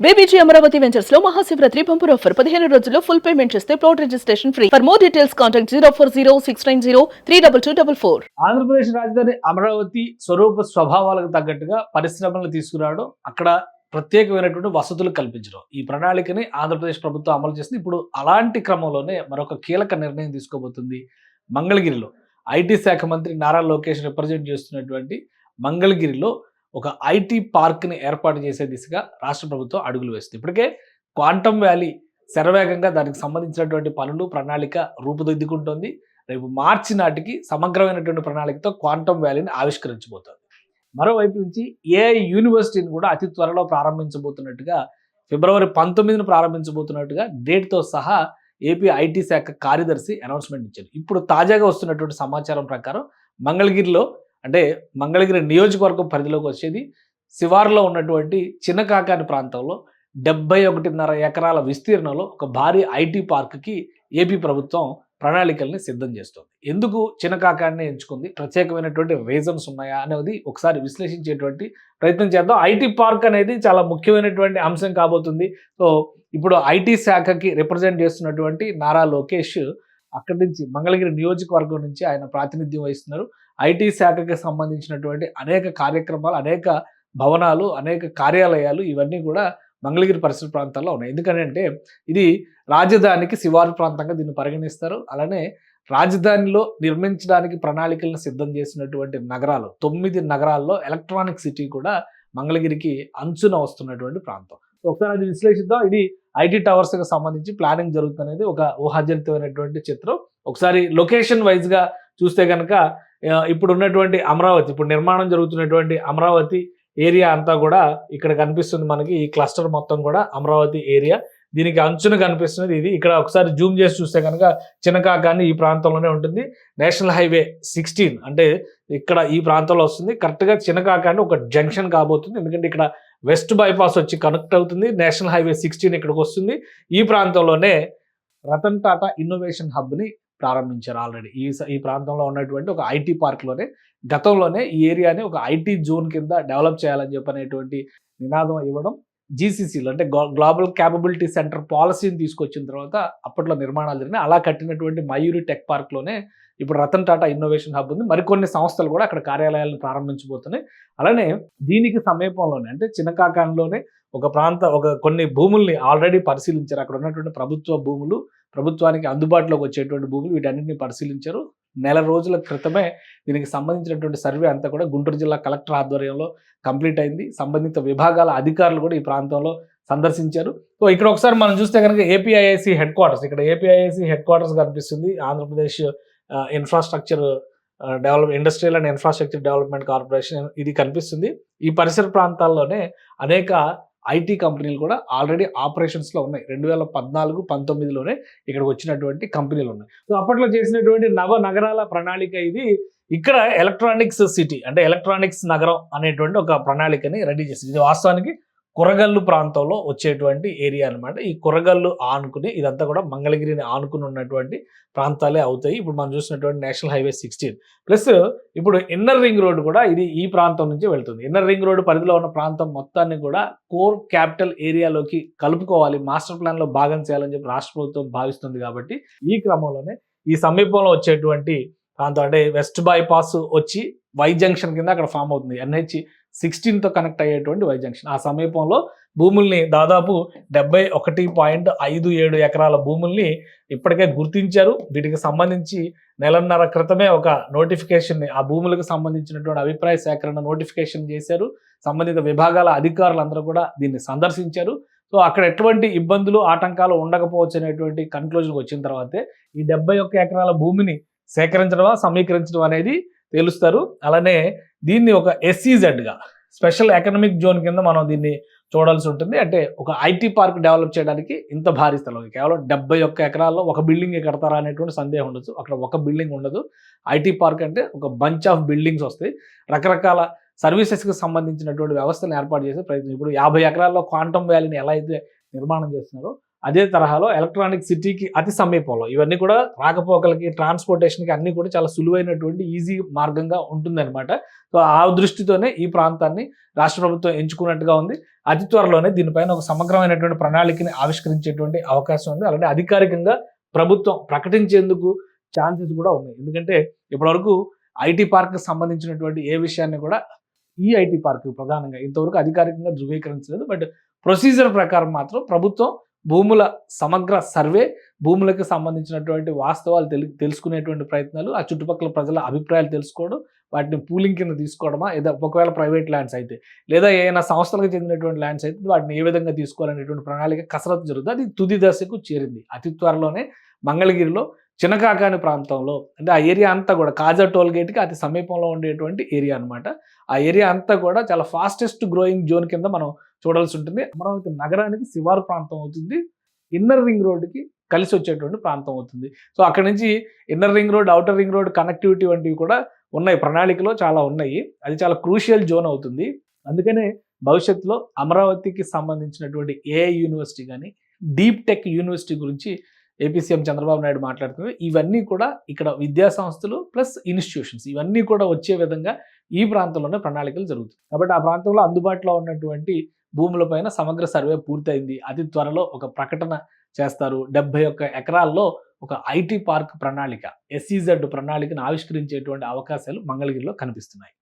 BBG Amaravati ventures లో Mahashivratri bumper offer 15 రోజుల్లో full payment చేస్తే plot registration free. For more details contact 04069032244. Andhra Pradesh రాజధాని అమరావతి స్వరూప స్వభావాలకు తగ్గట్టుగా పరిశ్రమలను తీసుకురావడం, అక్కడ ప్రత్యేకమైనటువంటి వసతులు కల్పించడం, ఈ ప్రణాళికని ఆంధ్రప్రదేశ్ ప్రభుత్వం అమలు చేస్తుంది. ఇప్పుడు అలాంటి క్రమంలోనే మరొక కీలక నిర్ణయం తీసుకోబోతుంది. మంగళగిరిలో ఐటీ శాఖ మంత్రి నారా లోకేష్ రిప్రజెంట్ చేస్తున్నటువంటి మంగళగిరిలో ఒక ఐటీ పార్క్ని ఏర్పాటు చేసే దిశగా రాష్ట్ర ప్రభుత్వం అడుగులు వేస్తుంది. ఇప్పటికే క్వాంటమ్ వ్యాలీ శరవేగంగా దానికి సంబంధించినటువంటి పనులు ప్రణాళిక రూపుదిద్దుకుంటోంది. రేపు మార్చి నాటికి సమగ్రమైనటువంటి ప్రణాళికతో క్వాంటమ్ వ్యాలీని ఆవిష్కరించబోతోంది. మరోవైపు నుంచి ఏఐ యూనివర్సిటీని కూడా అతి త్వరలో ప్రారంభించబోతున్నట్టుగా, ఫిబ్రవరి 19న ప్రారంభించబోతున్నట్టుగా డేట్తో సహా ఏపీ ఐటీ శాఖ కార్యదర్శి అనౌన్స్మెంట్ ఇచ్చారు. ఇప్పుడు తాజాగా వస్తున్నటువంటి సమాచారం ప్రకారం మంగళగిరిలో, అంటే మంగళగిరి నియోజకవర్గం పరిధిలోకి వచ్చేది శివారులో ఉన్నటువంటి చిన్నకాకాని ప్రాంతంలో 71.5 ఎకరాల విస్తీర్ణంలో ఒక భారీ ఐటీ పార్క్కి ఏపీ ప్రభుత్వం ప్రణాళికల్ని సిద్ధం చేస్తుంది. ఎందుకు చిన్నకాకాన్ని ఎంచుకుంది, ప్రత్యేకమైనటువంటి రీజన్స్ ఉన్నాయా అనేది ఒకసారి విశ్లేషించేటువంటి ప్రయత్నం చేద్దాం. ఐటీ పార్క్ అనేది చాలా ముఖ్యమైనటువంటి అంశం కాబోతుంది. సో ఇప్పుడు ఐటీ శాఖకి రిప్రజెంట్ చేస్తున్నటువంటి నారా లోకేష్ అక్కడి నుంచి మంగళగిరి నియోజకవర్గం నుంచి ఆయన ప్రాతినిధ్యం వహిస్తున్నారు. ఐటీ శాఖకి సంబంధించినటువంటి అనేక కార్యక్రమాలు, అనేక భవనాలు, అనేక కార్యాలయాలు ఇవన్నీ కూడా మంగళగిరి పరిసర ప్రాంతాల్లో ఉన్నాయి. ఎందుకంటే ఇది రాజధానికి శివారు ప్రాంతంగా దీన్ని పరిగణిస్తారు. అలానే రాజధానిలో నిర్మించడానికి ప్రణాళికలను సిద్ధం చేసినటువంటి నగరాలు 9 నగరాల్లో ఎలక్ట్రానిక్ సిటీ కూడా మంగళగిరికి అంచున వస్తున్నటువంటి ప్రాంతం. ఒకసారి అది విశ్లేషిద్దాం. ఇది ఐటీ టవర్స్కి సంబంధించి ప్లానింగ్ జరుగుతున్నది ఒక ఊహాజనితమైనటువంటి చిత్రం. ఒకసారి లొకేషన్ వైజ్గా చూస్తే కనుక ఇప్పుడు ఉన్నటువంటి అమరావతి, ఇప్పుడు నిర్మాణం జరుగుతున్నటువంటి అమరావతి ఏరియా అంతా కూడా ఇక్కడ కనిపిస్తుంది మనకి. ఈ క్లస్టర్ మొత్తం కూడా అమరావతి ఏరియా, దీనికి అంచున కనిపిస్తున్నది ఇది. ఇక్కడ ఒకసారి జూమ్ చేసి చూస్తే కనుక చిన్నకాకాని ఈ ప్రాంతంలోనే ఉంటుంది. నేషనల్ హైవే 16 అంటే ఇక్కడ ఈ ప్రాంతంలో వస్తుంది. కరెక్ట్గా చిన్నకాకాని ఒక జంక్షన్ కాబోతుంది, ఎందుకంటే ఇక్కడ వెస్ట్ బైపాస్ వచ్చి కనెక్ట్ అవుతుంది. నేషనల్ హైవే 16 ఇక్కడికి వస్తుంది. ఈ ప్రాంతంలోనే రతన్ టాటా ఇన్నోవేషన్ హబ్ని ప్రారంభించారు ఆల్రెడీ. ఈ ప్రాంతంలో ఉన్నటువంటి ఒక ఐటీ పార్క్లోనే గతంలోనే ఈ ఏరియాని ఒక ఐటీ జోన్ కింద డెవలప్ చేయాలని చెప్పనేటువంటి నినాదం ఇవ్వడం, జీసీసీలో అంటే గ్లోబల్ క్యాపబిలిటీ సెంటర్ పాలసీని తీసుకొచ్చిన తర్వాత అప్పట్లో నిర్మాణాలు జరిగినాయి. అలా కట్టినటువంటి మయూరి టెక్ పార్క్లోనే ఇప్పుడు రతన్ టాటా ఇన్నోవేషన్ హబ్ ఉంది. మరికొన్ని సంస్థలు కూడా అక్కడ కార్యాలయాలను ప్రారంభించబోతున్నాయి. అలానే దీనికి సమీపంలోనే, అంటే చిన్నకాకానిలోనే ఒక కొన్ని భూముల్ని ఆల్రెడీ పరిశీలించారు. అక్కడ ఉన్నటువంటి ప్రభుత్వ భూములు, ప్రభుత్వానికి అందుబాటులోకి వచ్చేటువంటి భూములు, వీటన్నింటినీ పరిశీలించారు. నెల రోజుల క్రితమే దీనికి సంబంధించినటువంటి సర్వే అంతా కూడా గుంటూరు జిల్లా కలెక్టర్ ఆధ్వర్యంలో కంప్లీట్ అయింది. సంబంధిత విభాగాల అధికారులు కూడా ఈ ప్రాంతంలో సందర్శించారు. సో ఇక్కడ ఒకసారి మనం చూస్తే కనుక ఏపీఐఐసి హెడ్ క్వార్టర్స్, ఇక్కడ ఏపీఐఐసి హెడ్ క్వార్టర్స్ కనిపిస్తుంది. Andhra Pradesh industrial and infrastructure development corporation ఇది కనిపిస్తుంది. ఈ పరిసర ప్రాంతాల్లోనే అనేక ఐటీ కంపెనీలు కూడా ఆల్రెడీ ఆపరేషన్స్లో ఉన్నాయి. 2014-19లోనే ఇక్కడికి వచ్చినటువంటి కంపెనీలు ఉన్నాయి. సో అప్పట్లో చేసినటువంటి నగరాల ప్రణాళిక ఇది. ఇక్కడ ఎలక్ట్రానిక్స్ సిటీ, అంటే ఎలక్ట్రానిక్స్ నగరం అనేటువంటి ఒక ప్రణాళికని రెడీ చేసింది. ఇది వాస్తవానికి కొరగల్లు ప్రాంతంలో వచ్చేటువంటి ఏరియా అనమాట. ఈ కొరగల్లు ఆనుకుని ఇదంతా కూడా మంగళగిరిని ఆనుకుని ఉన్నటువంటి ప్రాంతాలే అవుతాయి. ఇప్పుడు మనం చూసినటువంటి నేషనల్ హైవే 16 ప్లస్ ఇప్పుడు ఇన్నర్ రింగ్ రోడ్ కూడా ఇది ఈ ప్రాంతం నుంచి వెళ్తుంది. ఇన్నర్ రింగ్ రోడ్ పరిధిలో ఉన్న ప్రాంతం మొత్తాన్ని కూడా కోర్ క్యాపిటల్ ఏరియాలోకి కలుపుకోవాలి, మాస్టర్ ప్లాన్లో భాగం చేయాలని చెప్పి రాష్ట్ర ప్రభుత్వం భావిస్తుంది. కాబట్టి ఈ క్రమంలోనే ఈ సమీపంలో వచ్చేటువంటి ప్రాంతం, అంటే వెస్ట్ బైపాస్ వచ్చి వై జంక్షన్ కింద అక్కడ ఫామ్ అవుతుంది. NH16తో కనెక్ట్ అయ్యేటువంటి వై జంక్షన్. ఆ సమీపంలో భూముల్ని దాదాపు 71.57 ఎకరాల భూముల్ని ఇప్పటికే గుర్తించారు. వీటికి సంబంధించి నెలన్నర క్రితమే ఒక నోటిఫికేషన్ని, ఆ భూములకు సంబంధించినటువంటి అభిప్రాయ సేకరణ నోటిఫికేషన్ చేశారు. సంబంధిత విభాగాల అధికారులందరూ కూడా దీన్ని సందర్శించారు. సో అక్కడ ఎటువంటి ఇబ్బందులు, ఆటంకాలు ఉండకపోవచ్చు అనేటువంటి కన్క్లూజన్కి వచ్చిన తర్వాతే ఈ 71 ఎకరాల భూమిని సేకరించడం, సమీకరించడం అనేది తెలుస్తారు. అలానే దీన్ని ఒక SEZగా, స్పెషల్ ఎకనామిక్ జోన్ కింద మనం దీన్ని చూడాల్సి ఉంటుంది. అంటే ఒక ఐటీ పార్క్ డెవలప్ చేయడానికి ఇంత భారీ స్థలం, కేవలం 71 ఎకరాల్లో ఒక బిల్డింగ్ కడతారా అనేటువంటి సందేహం ఉండొచ్చు. అక్కడ ఒక బిల్డింగ్ ఉండదు. ఐటీ పార్క్ అంటే ఒక బంచ్ ఆఫ్ బిల్డింగ్స్ వస్తాయి. రకరకాల సర్వీసెస్కి సంబంధించినటువంటి వ్యవస్థను ఏర్పాటు చేసే ప్రయత్నం. ఇప్పుడు 50 ఎకరాల్లో క్వాంటమ్ వ్యాలీని ఎలా అయితే నిర్మాణం చేస్తున్నారో అదే తరహాలో ఎలక్ట్రానిక్ సిటీకి అతి సమీపంలో ఇవన్నీ కూడా రాకపోకలకి ట్రాన్స్పోర్టేషన్కి అన్నీ కూడా చాలా సులువైనటువంటి ఈజీ మార్గంగా ఉంటుందన్నమాట. సో ఆ దృష్టితోనే ఈ ప్రాంతాన్ని రాష్ట్ర ప్రభుత్వం ఎంచుకున్నట్టుగా ఉంది. అతి త్వరలోనే దీనిపైన ఒక సమగ్రమైనటువంటి ప్రణాళికని ఆవిష్కరించేటువంటి అవకాశం ఉంది. అలాగే అధికారికంగా ప్రభుత్వం ప్రకటించేందుకు ఛాన్సెస్ కూడా ఉన్నాయి. ఎందుకంటే ఇప్పటివరకు ఐటీ పార్క్ సంబంధించినటువంటి ఏ విషయాన్ని కూడా ఈ ఐటీ పార్క్ ప్రధానంగా ఇంతవరకు అధికారికంగా ధృవీకరించలేదు. బట్ ప్రొసీజర్ ప్రకారం మాత్రం ప్రభుత్వం భూముల సమగ్ర సర్వే, భూములకు సంబంధించినటువంటి వాస్తవాలు తెలుసుకునేటువంటి ప్రయత్నాలు, ఆ చుట్టుపక్కల ప్రజల అభిప్రాయాలు తెలుసుకోవడం, వాటిని పూలింగ్ కింద తీసుకోవడమా, ఏదో ఒకవేళ ప్రైవేట్ ల్యాండ్స్ అయితే లేదా ఏదైనా సంస్థలకు చెందినటువంటి ల్యాండ్స్ అయితే వాటిని ఏ విధంగా తీసుకోవాలనేటువంటి ప్రణాళిక కసరత్తు జరుగుతుంది. అది తుది దశకు చేరింది. అతి త్వరలోనే మంగళగిరిలో చినకాకాని ప్రాంతంలో, అంటే ఆ ఏరియా అంతా కూడా కాజా టోల్ గేట్కి అతి సమీపంలో ఉండేటువంటి ఏరియా అనమాట. ఆ ఏరియా అంతా కూడా చాలా ఫాస్టెస్ట్ గ్రోయింగ్ జోన్ కింద మనం చూడాల్సి ఉంటుంది. అమరావతి నగరానికి శివారు ప్రాంతం అవుతుంది, ఇన్నర్ రింగ్ రోడ్డుకి కలిసి వచ్చేటువంటి ప్రాంతం అవుతుంది. సో అక్కడ నుంచి inner ring road, outer ring road connectivity వంటివి కూడా ఉన్నాయి, ప్రణాళికలో చాలా ఉన్నాయి. అది చాలా క్రూషియల్ జోన్ అవుతుంది. అందుకనే భవిష్యత్తులో అమరావతికి సంబంధించినటువంటి ఏఐ యూనివర్సిటీ కానీ, డీప్ టెక్ యూనివర్సిటీ గురించి ఏపీ సీఎం చంద్రబాబు నాయుడు మాట్లాడుతున్నారు. ఇవన్నీ కూడా ఇక్కడ విద్యా సంస్థలు ప్లస్ ఇన్స్టిట్యూషన్స్ ఇవన్నీ కూడా వచ్చే విధంగా ఈ ప్రాంతంలోనే ప్రణాళికలు జరుగుతాయి. కాబట్టి ఆ ప్రాంతంలో అందుబాటులో ఉన్నటువంటి భూములపైన సమగ్ర సర్వే పూర్తయింది. అతి త్వరలో ఒక ప్రకటన చేస్తారు. 71 ఎకరాల్లో ఒక ఐటీ పార్క్ ప్రణాళిక, SEZ ప్రణాళికను ఆవిష్కరించేటువంటి అవకాశాలు మంగళగిరిలో కనిపిస్తున్నాయి.